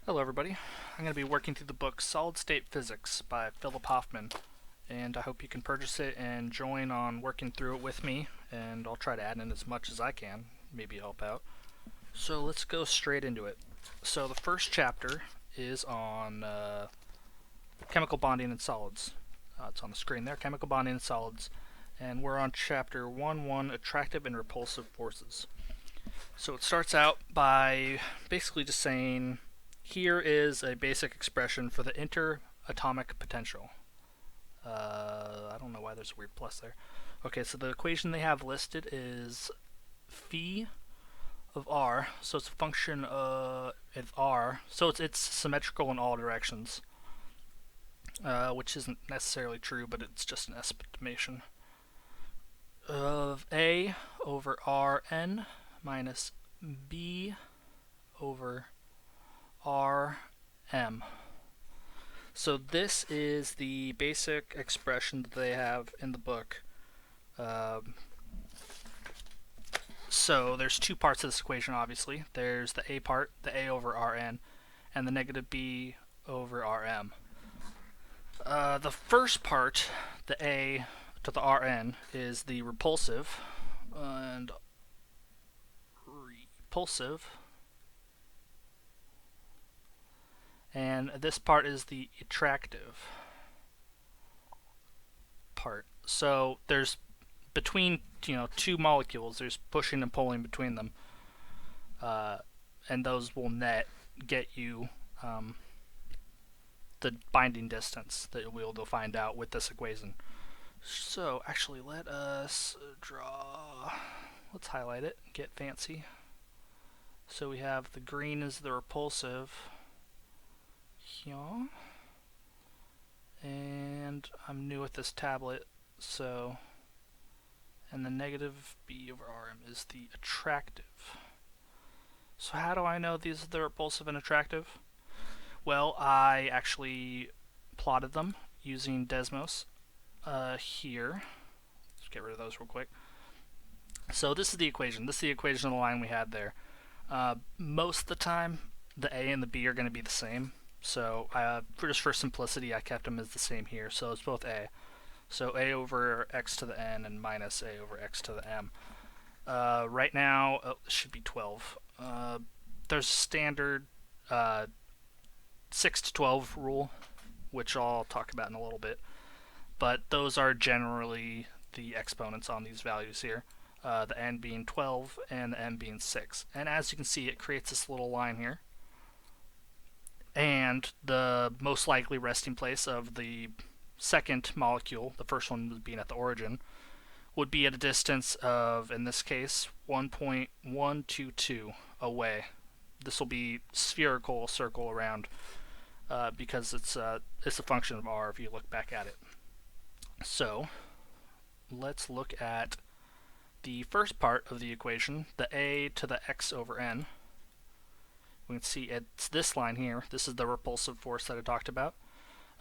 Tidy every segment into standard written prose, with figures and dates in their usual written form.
Hello everybody. I'm going to be working through the book Solid State Physics by Philip Hofmann, and I hope you can purchase it and join on working through it with me, and I'll try to add in as much as I can, maybe help out. So let's go straight into it. So the first chapter is on chemical bonding in solids. It's on the screen there, chemical bonding in solids, and we're on chapter 1.1, attractive and repulsive forces. So it starts out by basically just saying, here is a basic expression for the interatomic potential. I don't know why there's a weird plus there. Okay, so the equation they have listed is phi of r, so it's a function of r, so it's symmetrical in all directions, which isn't necessarily true, but it's just an estimation, of a over rn minus b over rm. So this is the basic expression that they have in the book. So there's two parts of this equation, obviously. There's the a part, the a over rn, and the negative b over rm. The first part, the a to the rn, is the repulsive, and and this part is the attractive part. So there's between two molecules, there's pushing and pulling between them, and those will get you the binding distance that we'll find out with this equation. So actually, let us draw. Let's highlight it. Get fancy. So we have the green is the repulsive here, and I'm new with this tablet, so, and the negative b over rm is the attractive. So how do I know these are the repulsive and attractive? Well, I actually plotted them using Desmos here. Let's get rid of those real quick. So this is the equation. This is the equation of the line we had there. Most of the time, the a and the b are going to be the same. So just for simplicity, I kept them as the same here. So it's both a. So a over x to the n and minus a over x to the m. Right now, it should be 12. There's a standard 6 to 12 rule, which I'll talk about in a little bit. But those are generally the exponents on these values here. The n being 12 and the m being 6. And as you can see, it creates this little line here. And the most likely resting place of the second molecule, the first one being at the origin, would be at a distance of, in this case, 1.122 away. This will be spherical circle around because it's a function of r if you look back at it. So let's look at the first part of the equation, the a to the x over n. We can see it's this line here. This is the repulsive force that I talked about.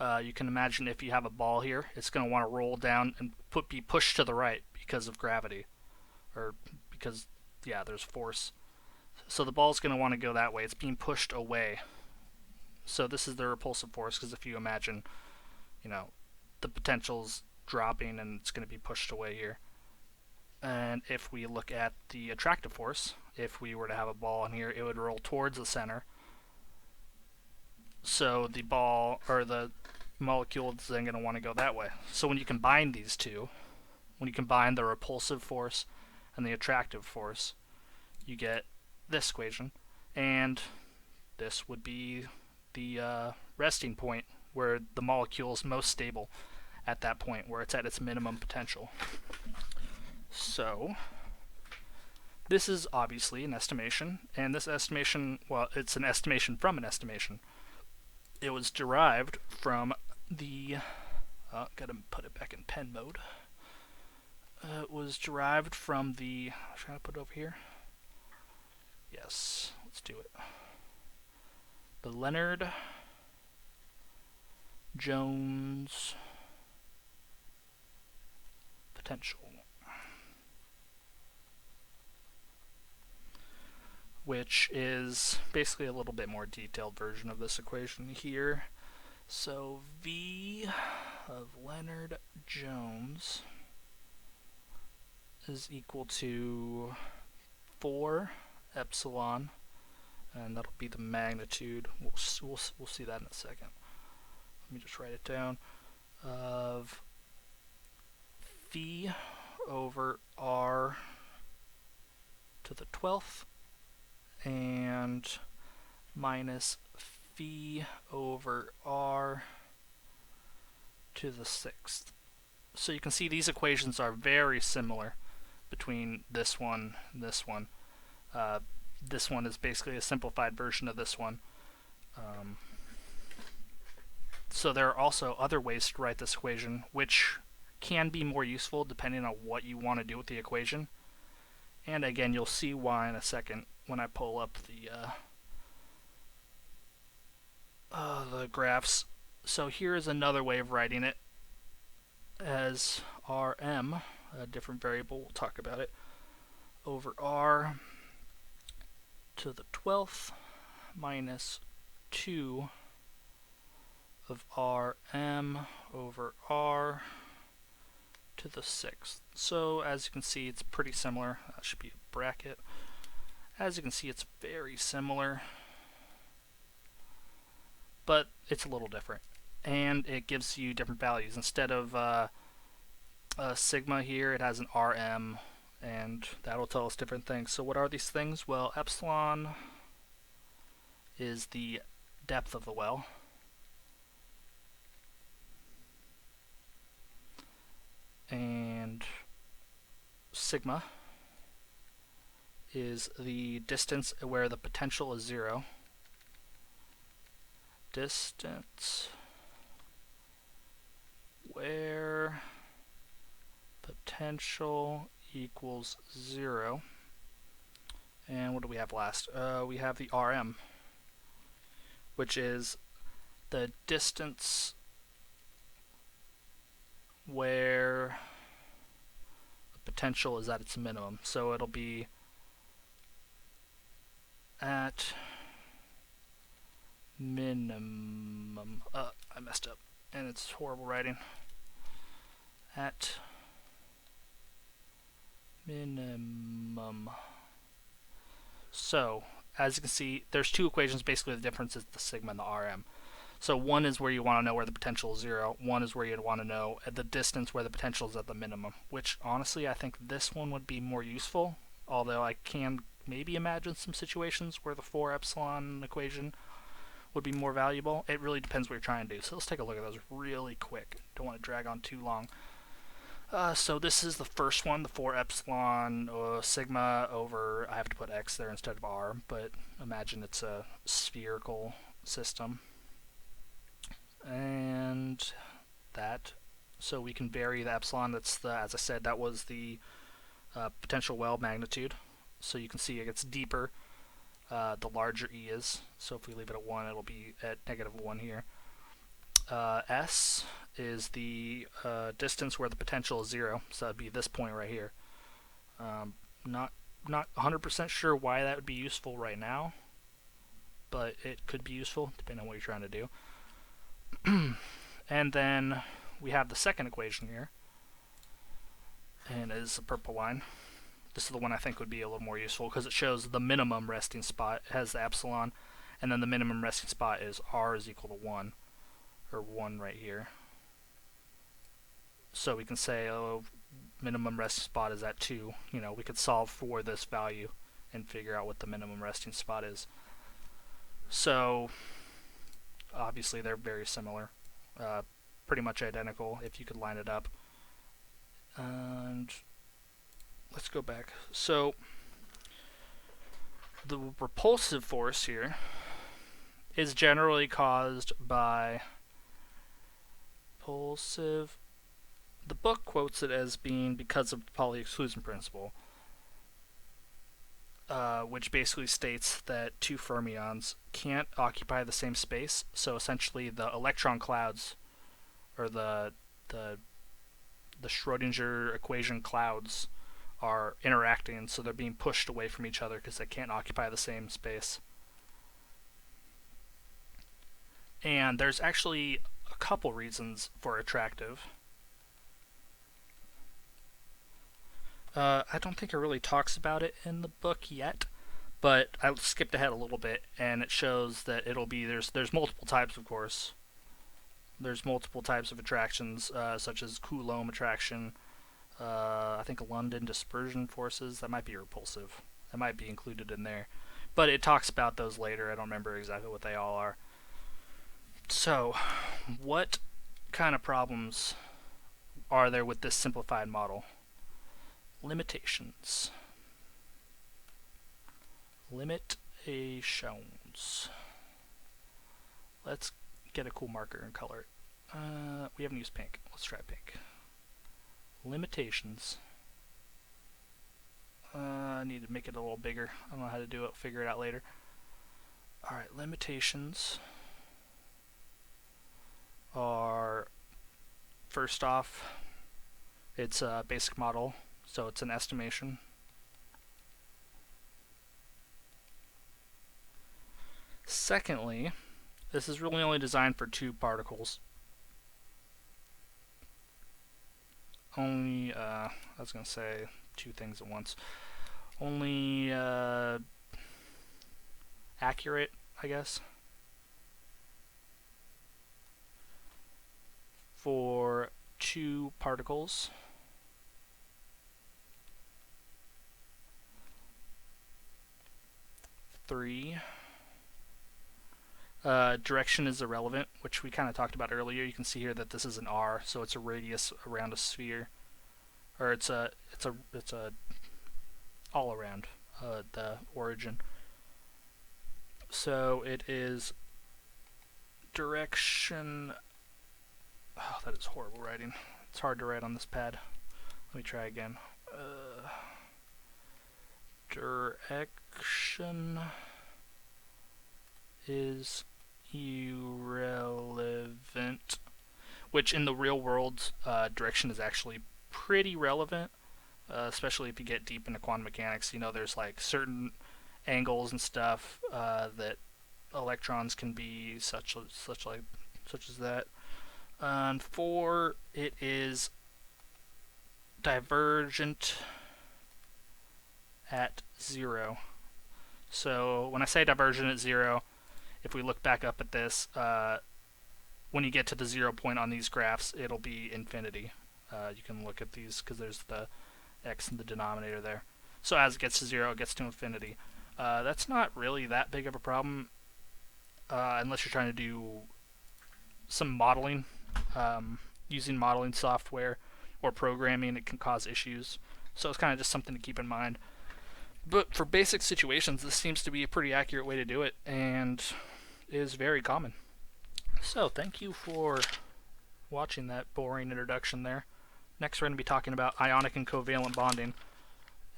You can imagine if you have a ball here, it's going to want to roll down and be pushed to the right because of gravity, or because, yeah, there's force. So the ball's going to want to go that way. It's being pushed away. So this is the repulsive force, because if you imagine, the potential's dropping and it's going to be pushed away here. And if we look at the attractive force, if we were to have a ball in here, it would roll towards the center. So the ball, or the molecule, is then going to want to go that way. So when you combine these two, when you combine the repulsive force and the attractive force, you get this equation. And this would be the resting point where the molecule is most stable at that point, where it's at its minimum potential. So this is obviously an estimation, and this estimation, well, it's an estimation from an estimation. It was derived from the, gotta put it back in pen mode. It was derived from the, I'm trying to put it over here. Yes, let's do it. The Leonard Jones potential. which is basically a little bit more detailed version of this equation here. So V of Leonard Jones is equal to 4 epsilon, and that'll be the magnitude. We'll see that in a second. Let me just write it down. Of phi over r to the 12th and minus phi over r to the 6th. So you can see these equations are very similar between this one and this one. This one is basically a simplified version of this one. So there are also other ways to write this equation, which can be more useful depending on what you want to do with the equation. And again, you'll see why in a second when I pull up the graphs. So here is another way of writing it as Rm, a different variable, we'll talk about it, over r to the 12th minus 2 of Rm over r to the 6th. So as you can see, it's pretty similar. That should be a bracket. As you can see, it's very similar, but it's a little different. And it gives you different values. Instead of sigma here, it has an Rm, and that'll tell us different things. So what are these things? Well, epsilon is the depth of the well. And sigma is the distance where the potential is 0. Distance where potential equals 0. And what do we have last? We have the Rm, which is the distance where the potential is at its minimum. So it'll be at minimum. I messed up, and it's horrible writing. At minimum. So, as you can see, there's two equations. Basically, the difference is the sigma and the Rm. So one is where you want to know where the potential is 0. One is where you'd want to know the distance where the potential is at the minimum, which honestly I think this one would be more useful, although I can maybe imagine some situations where the 4 epsilon equation would be more valuable. It really depends what you're trying to do. So let's take a look at those really quick. Don't want to drag on too long. So this is the first one, the 4 epsilon sigma over, I have to put x there instead of r, but imagine it's a spherical system. And that, so we can vary the epsilon. That's the, as I said, that was the potential well magnitude. So you can see it gets deeper the larger E is. So if we leave it at 1, it'll be at -1 here. S is the distance where the potential is 0. So that'd be this point right here. Not 100% sure why that would be useful right now, but it could be useful depending on what you're trying to do. And then we have the second equation here, and it is the purple line. This is the one I think would be a little more useful because it shows the minimum resting spot. It has the epsilon, and then the minimum resting spot is r is equal to 1, or 1 right here. So we can say, oh, minimum resting spot is at 2. You know, we could solve for this value and figure out what the minimum resting spot is. So obviously they're very similar, pretty much identical if you could line it up. And let's go back. So the repulsive force here is generally caused by repulsive. The book quotes it as being because of the Pauli exclusion principle, which basically states that two fermions can't occupy the same space. So essentially, the electron clouds, or the Schrodinger equation clouds, are interacting, so they're being pushed away from each other because they can't occupy the same space. And there's actually a couple reasons for attractive. I don't think it really talks about it in the book yet, but I skipped ahead a little bit, and it shows that it'll be there's multiple types, of course. There's multiple types of attractions, such as Coulomb attraction. I think London dispersion forces. That might be repulsive. That might be included in there, but it talks about those later. I don't remember exactly what they all are. So, what kind of problems are there with this simplified model? Limitations. Limitations. Let's get a cool marker and color it. We haven't used pink. Let's try pink. Limitations. I need to make it a little bigger. I don't know how to do it. I'll figure it out later. Alright, limitations are, first off, it's a basic model, so it's an estimation. Secondly, this is really only designed for 2 particles. Only, I was going to say 2 things at once. Only accurate, I guess, for 2 particles. Three, direction is irrelevant, which we kind of talked about earlier. You can see here that this is an R, so it's a radius around a sphere, or it's a all around the origin. So it is direction. Oh, that is horrible writing. It's hard to write on this pad. Let me try again. Direction is irrelevant, which in the real world, direction is actually pretty relevant, especially if you get deep into quantum mechanics. You know, there's like certain angles and stuff that electrons can be such as that. And 4, it is divergent at 0. So when I say divergent at 0, if we look back up at this, when you get to the 0 point on these graphs, it'll be infinity. You can look at these because there's the x in the denominator there. So as it gets to 0, it gets to infinity. That's not really that big of a problem unless you're trying to do some modeling. Using modeling software or programming, it can cause issues. So it's kind of just something to keep in mind. But for basic situations, this seems to be a pretty accurate way to do it and is very common. So thank you for watching that boring introduction there. Next we're going to be talking about ionic and covalent bonding,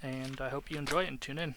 and I hope you enjoy it and tune in.